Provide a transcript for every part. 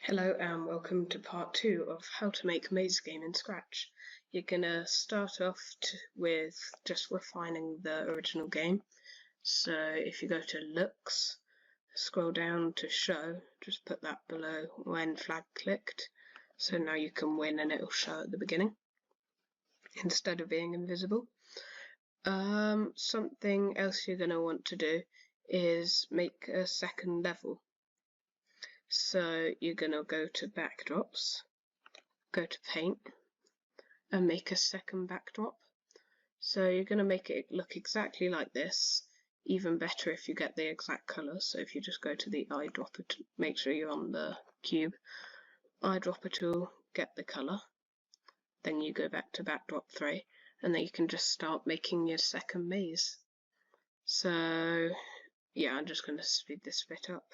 Hello and welcome to part 2 of how to make a maze game in Scratch. You're gonna start off with just refining the original game. So if you go to looks, scroll down to show, just put that below when flag clicked. So now you can win and it'll show at the beginning instead of being invisible. Something else you're gonna want to do is make a second level. So you're going to go to backdrops, go to paint and make a second backdrop. So you're going to make it look exactly like this, even better if you get the exact colour. So if you just go to the eyedropper, make sure you're on the cube, eyedropper tool, get the colour, then you go back to backdrop 3 and then you can just start making your second maze. So yeah, I'm just going to speed this bit up.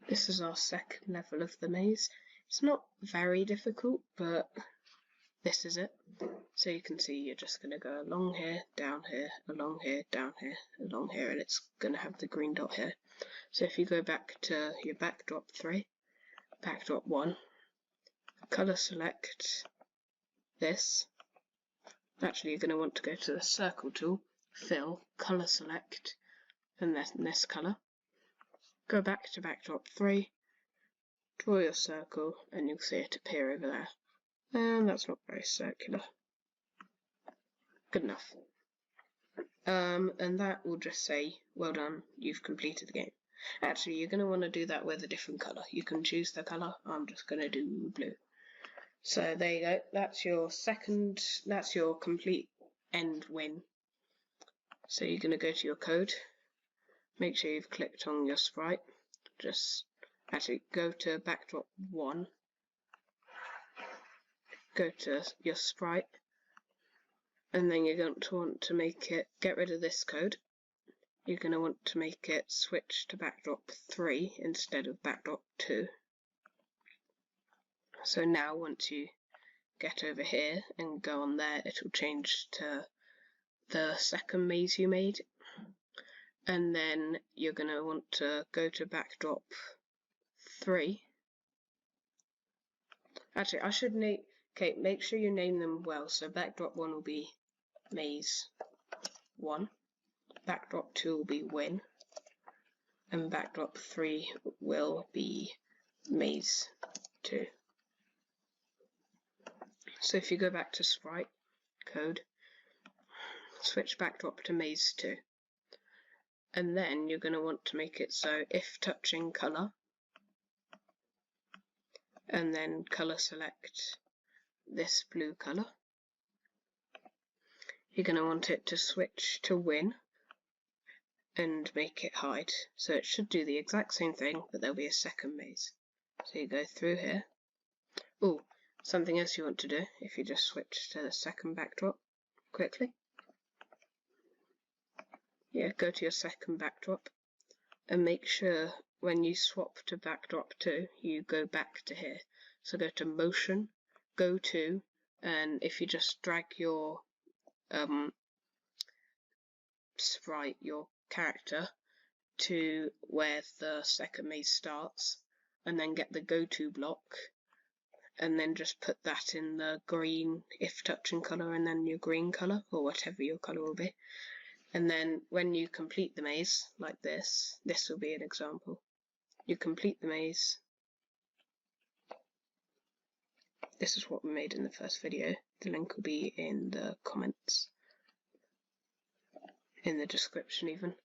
This is our second level of the maze. It's not very difficult, but this is it. So you can see you're just going to go along here, down here, along here, down here, along here, and it's going to have the green dot here. So if you go back to your backdrop 3, backdrop 1, colour select this. Actually, you're going to want to go to the circle tool, fill, colour select, and then this colour. Go back to backdrop 3, draw your circle, and you'll see it appear over there. And that's not very circular. Good enough. And that will just say, well done, you've completed the game. Actually, you're going to want to do that with a different colour. You can choose the colour. I'm just going to do blue. So there you go. That's your complete end win. So you're going to go to your code. Make sure you've clicked on your sprite. Just actually go to backdrop 1. Go to your sprite. And then you're going to want to make it, get rid of this code. You're going to want to make it switch to backdrop 3 instead of backdrop 2. So now once you get over here and go on there, it'll change to the second maze you made. And then you're going to want to go to backdrop 3. Actually, I should name, okay, make sure you name them well. So backdrop 1 will be maze 1, backdrop 2 will be win, and backdrop 3 will be maze 2. So if you go back to sprite code, switch backdrop to maze 2, and then you're going to want to make it so if touching colour, and then colour select this blue colour. You're going to want it to switch to win and make it hide. So it should do the exact same thing, but there'll be a second maze. So you go through here. Oh, something else you want to do, if you just switch to the second backdrop quickly. Yeah, go to your second backdrop and make sure when you swap to backdrop 2, you go back to here. So go to motion, go to, and if you just drag your sprite, your character, to where the second maze starts, and then get the go to block, and then just put that in the green if touching colour, and then your green colour, or whatever your colour will be. And then when you complete the maze, like this will be an example. You complete the maze. This is what we made in the first video. The link will be in the comments, in the description even.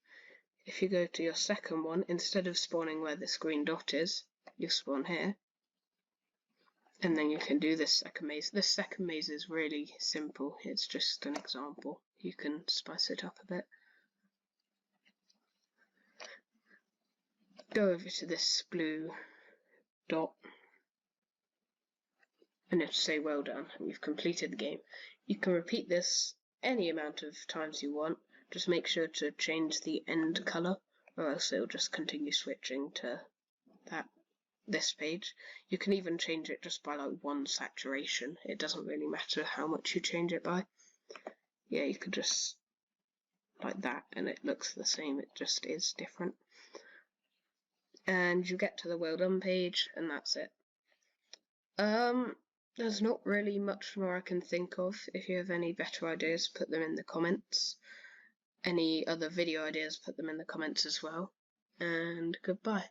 If you go to your second one, instead of spawning where this green dot is, you spawn here. And then you can do this second maze. This second maze is really simple. It's just an example. You can spice it up a bit. Go over to this blue dot and it'll say well done, and you've completed the game. You can repeat this any amount of times you want. Just make sure to change the end colour, or else it'll just continue switching to that this page. You can even change it just by like 1 saturation. It doesn't really matter how much you change it by. Yeah, you could just like that and it looks the same, it just is different. And you get to the well done page and that's it. There's not really much more I can think of. If you have any better ideas, put them in the comments. Any other video ideas, put them in the comments as well. And goodbye.